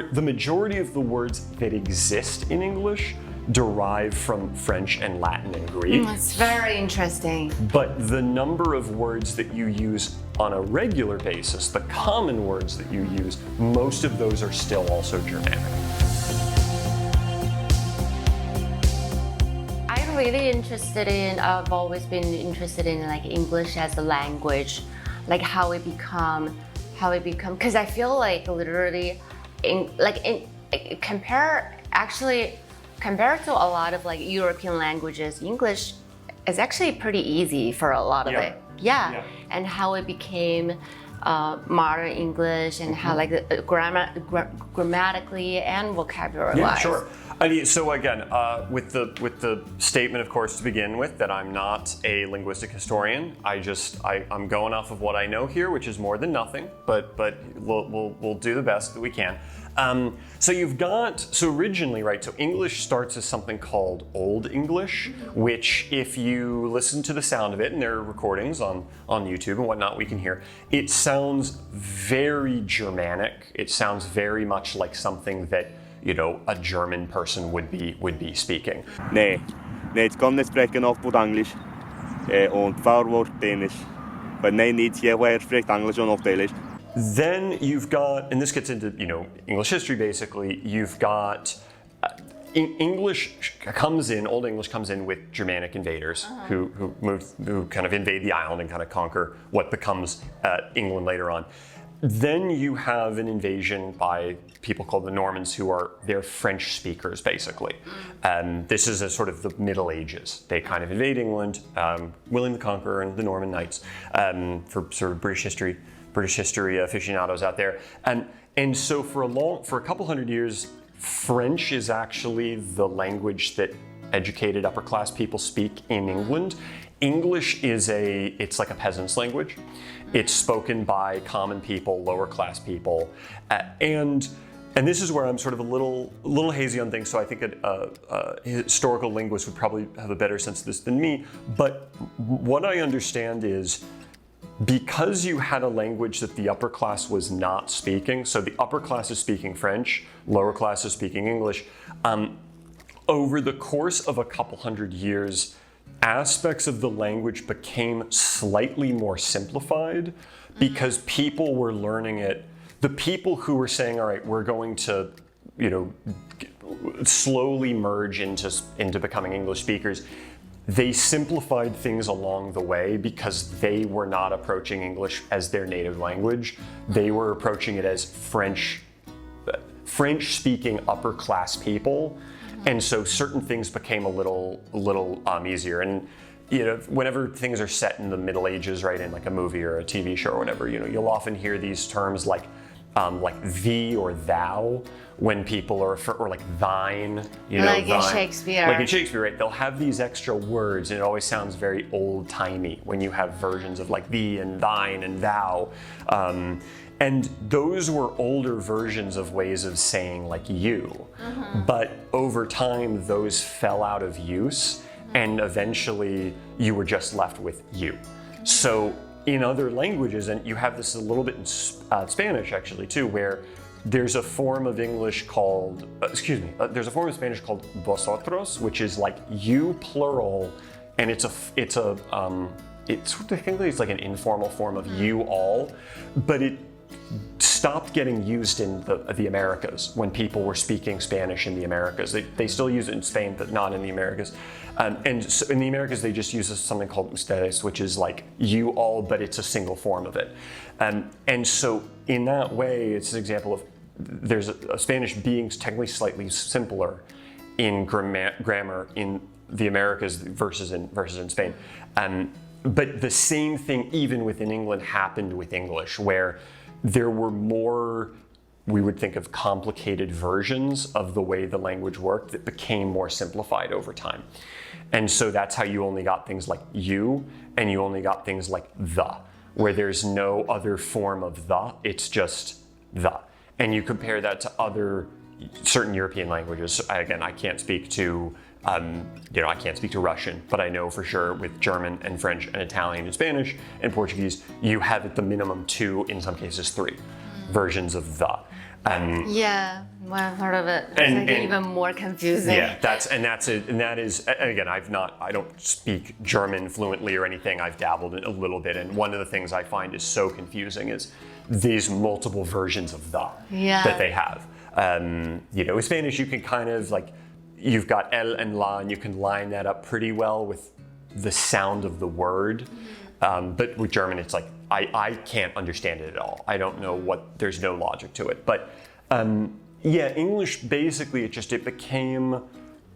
the majority of the words that exist in English derive from French and Latin and Greek. It's very interesting. But the number of words that you use on a regular basis, the common words that you use, most of those are still also Germanic. I've always been interested in like English as a language, like how it become, because I feel like literally, compared to a lot of like European languages, English is actually pretty easy for a lot of it. Yeah. And how it became modern English and how like the grammatically and vocabulary-wise. Yeah, sure. I mean, so again, with the statement, of course, to begin with, that I'm not a linguistic historian. I'm going off of what I know here, which is more than nothing, but we'll do the best that we can. So originally, right, so English starts as something called Old English, which if you listen to the sound of it, and there are recordings on YouTube and whatnot we can hear, it sounds very Germanic. It sounds very much like something that, you know, a German person would be speaking. Nee, ich kann nicht sprechen auf gut Englisch und Vorwort Dänisch. But nee, nicht jeder spricht Englisch und auf Dänisch. Then you've got, and this gets into, you know, English history basically, you've got, Old English comes in with Germanic invaders who kind of invade the island and kind of conquer what becomes England later on. Then you have an invasion by people called the Normans, they're French speakers basically. This is a sort of the Middle Ages. They kind of invade England, William the Conqueror and the Norman Knights, for sort of British history aficionados out there. And so for a couple hundred years, French is actually the language that educated upper class people speak in England. English it's like a peasant's language. It's spoken by common people, lower class people. And this is where I'm sort of a little hazy on things, so I think a historical linguist would probably have a better sense of this than me. But what I understand is, because you had a language that the upper class was not speaking, so the upper class is speaking French, lower class is speaking English, over the course of a couple hundred years, aspects of the language became slightly more simplified because people were learning it. The people who were saying, all right, we're going to, you know, slowly merge into becoming English speakers, they simplified things along the way because they were not approaching English as their native language. They were approaching it as French-speaking upper-class people, and so certain things became a little easier. And you know, whenever things are set in the Middle Ages, right, in like a movie or a TV show or whatever, you know, you'll often hear these terms like thee or thou when people are, or like thine, you know, like thine. In Shakespeare. Like in Shakespeare, right? They'll have these extra words, and it always sounds very old-timey when you have versions of like thee and thine and thou. And those were older versions of ways of saying like you. But over time, those fell out of use, and eventually you were just left with you. So in other languages, and you have this a little bit in Spanish actually too, where there's a form of English called, there's a form of Spanish called vosotros, which is like you plural, and it's technically it's like an informal form of you all, but it stopped getting used in the Americas when people were speaking Spanish in the Americas. They still use it in Spain, but not in the Americas. And so in the Americas, they just use something called ustedes, which is like you all, but it's a single form of it. And so in that way, it's an example of there's a Spanish being technically slightly simpler in grammar in the Americas versus in Spain. But the same thing, even within England, happened with English, where there were more, we would think of complicated versions of the way the language worked that became more simplified over time. And so that's how you only got things like you, and you only got things like the, where there's no other form of the, it's just the. And you compare that to other certain European languages. Again, I can't speak to I can't speak to Russian, but I know for sure with German and French and Italian and Spanish and Portuguese, you have at the minimum 2, in some cases 3 versions of the. Yeah, when I've heard of it, it's And- like and- even more confusing. Yeah, that is, and again, I don't speak German fluently or anything. I've dabbled in a little bit, and one of the things I find is so confusing is these multiple versions of the that they have. With Spanish, you can kind of like, you've got el and la, and you can line that up pretty well with the sound of the word. But with German, it's like, I can't understand it at all. I don't know there's no logic to it. But English, basically, it became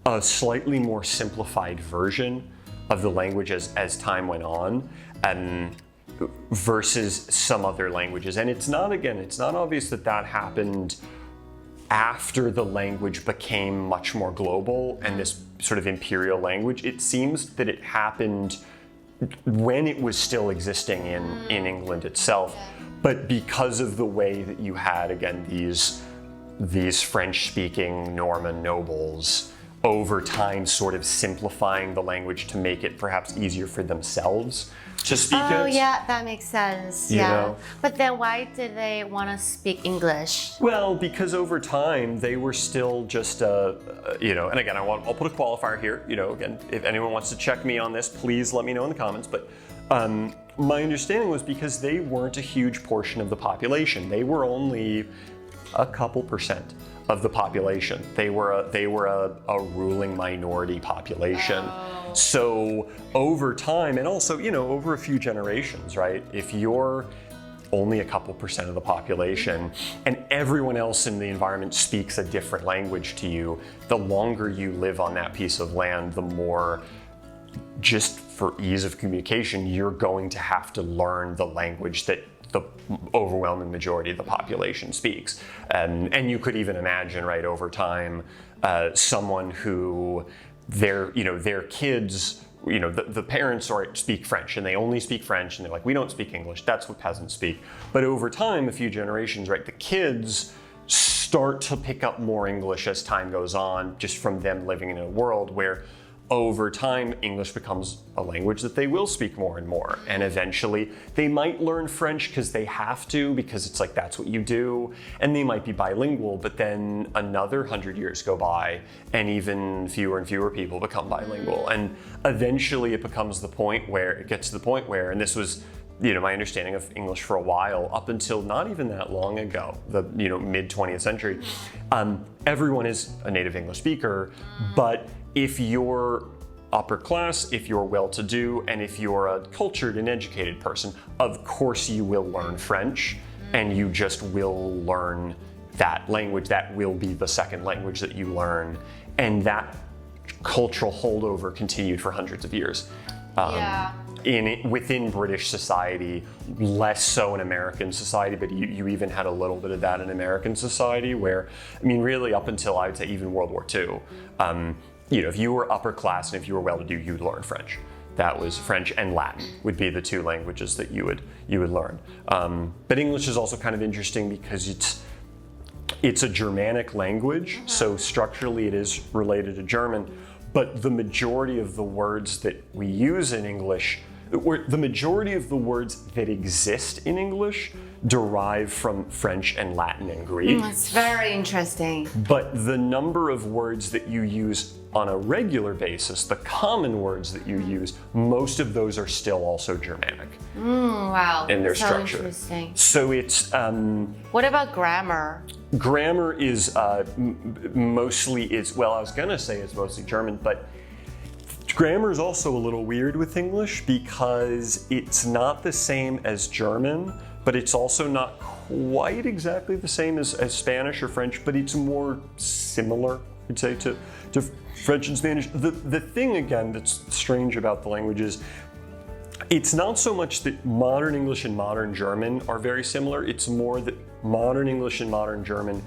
a slightly more simplified version of the language as time went on, versus some other languages. And it's not obvious that happened after the language became much more global and this sort of imperial language. It seems that it happened when it was still existing in England itself, but because of the way that you had, again, these French-speaking Norman nobles over time sort of simplifying the language to make it perhaps easier for themselves to speak it. Oh yeah, that makes sense. You Yeah. know? But then why did they want to speak English? Well, because over time they were still just, and again, I'll put a qualifier here. Again, if anyone wants to check me on this, please let me know in the comments. But my understanding was because they weren't a huge portion of the population. They were only a couple percent of the population. They were a ruling minority population. Oh. So over time, and also, over a few generations, right? If you're only a couple percent of the population and everyone else in the environment speaks a different language to you, the longer you live on that piece of land, the more, just for ease of communication, you're going to have to learn the language that the overwhelming majority of the population speaks. And you could even imagine, right, over time, someone who their kids, the parents speak French and they only speak French and they're like, we don't speak English, that's what peasants speak. But over time, a few generations, right, the kids start to pick up more English as time goes on, just from them living in a world where over time, English becomes a language that they will speak more and more. And eventually, they might learn French because they have to, because it's like, that's what you do. And they might be bilingual, but then another 100 years go by and even fewer and fewer people become bilingual. And eventually it gets to the point where, and this was, my understanding of English for a while, up until not even that long ago, the mid 20th century, everyone is a native English speaker, but if you're upper class, if you're well-to-do, and if you're a cultured and educated person, of course you will learn French, and you just will learn that language. That will be the second language that you learn, and that cultural holdover continued for hundreds of years. Within British society, less so in American society, but you even had a little bit of that in American society where, really up until I would say even World War II, if you were upper class and if you were well-to-do, you'd learn French. That was French and Latin would be the two languages that you would learn. But English is also kind of interesting because it's a Germanic language, so structurally it is related to German, but the majority of the words that we use in English, the majority of the words that exist in English derive from French and Latin and Greek. It's very interesting. But the number of words that you use on a regular basis, the common words that you use, most of those are still also Germanic. Wow. In their so structure. Interesting. So it's... What about grammar? Grammar is mostly German, but grammar is also a little weird with English because it's not the same as German, but it's also not quite exactly the same as Spanish or French, but it's more similar, I'd say, to French and Spanish. The thing, again, that's strange about the language is it's not so much that modern English and modern German are very similar, it's more that modern English and modern German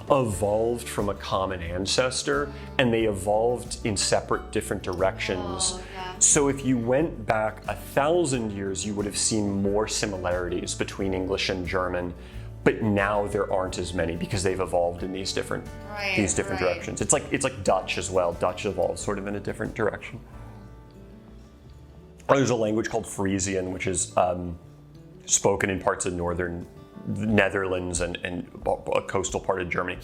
evolved from a common ancestor, and they evolved in separate different directions. So if you went back 1,000 years, you would have seen more similarities between English and German, but now there aren't as many because they've evolved in these different directions. It's like Dutch as well. Dutch evolved sort of in a different direction. There's a language called Frisian, which is spoken in parts of northern the Netherlands and a coastal part of Germany.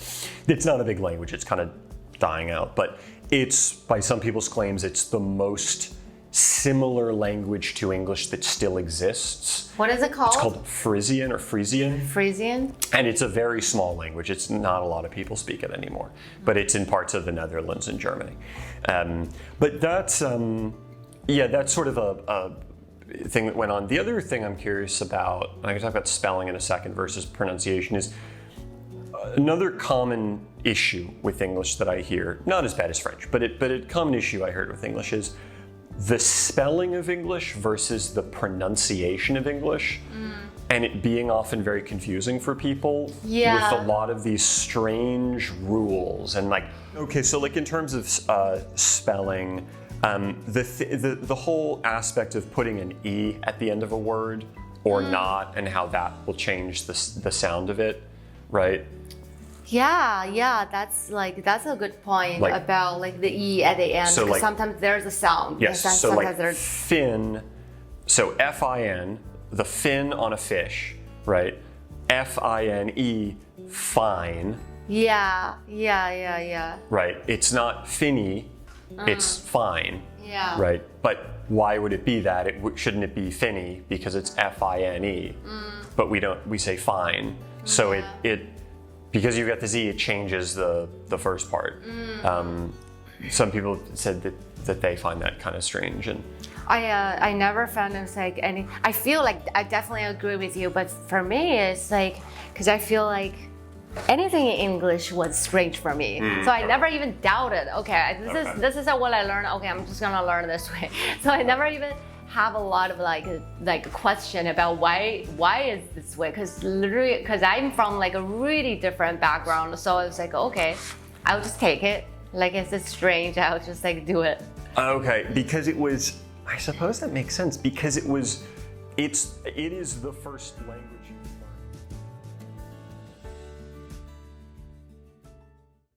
It's not a big language. It's kind of dying out, but it's, by some people's claims, it's the most similar language to English that still exists. What is it called? It's called Frisian or Frisian. Frisian? And it's a very small language. It's not a lot of people speak it anymore, but it's in parts of the Netherlands and Germany. But that's, that's sort of a thing that went on. The other thing I'm curious about, and I can talk about spelling in a second versus pronunciation, is another common issue with English that I hear, not as bad as French, but a common issue I heard with English is the spelling of English versus the pronunciation of English, and it being often very confusing for people with a lot of these strange rules. And like, okay, so like in terms of spelling, the whole aspect of putting an E at the end of a word or not, and how that will change the sound of it, right? Yeah, that's a good point about like the E at the end. So because sometimes there's a sound. Yes, so like there's fin, so F-I-N, the fin on a fish, right? F-I-N-E, fine. Yeah. Right, it's not finny, it's fine. Yeah. Right, but why would it be that? Shouldn't it be finny because it's F-I-N-E? But we say fine. So it because you've got the Z, it changes the first part. Some people said that they find that kind of strange, and I never found it like any. I feel like I definitely agree with you, but for me it's like because I feel like anything in English was strange for me, so I never even doubted. Okay, this is what I learned. Okay, I'm just gonna learn this way. So I never even have a lot of like a question about why is this way, because I'm from like a really different background, so I was like, okay, I'll just take it. Like, it's just strange, I'll just like do it. Okay, because it was, I suppose that makes sense, because it is the first language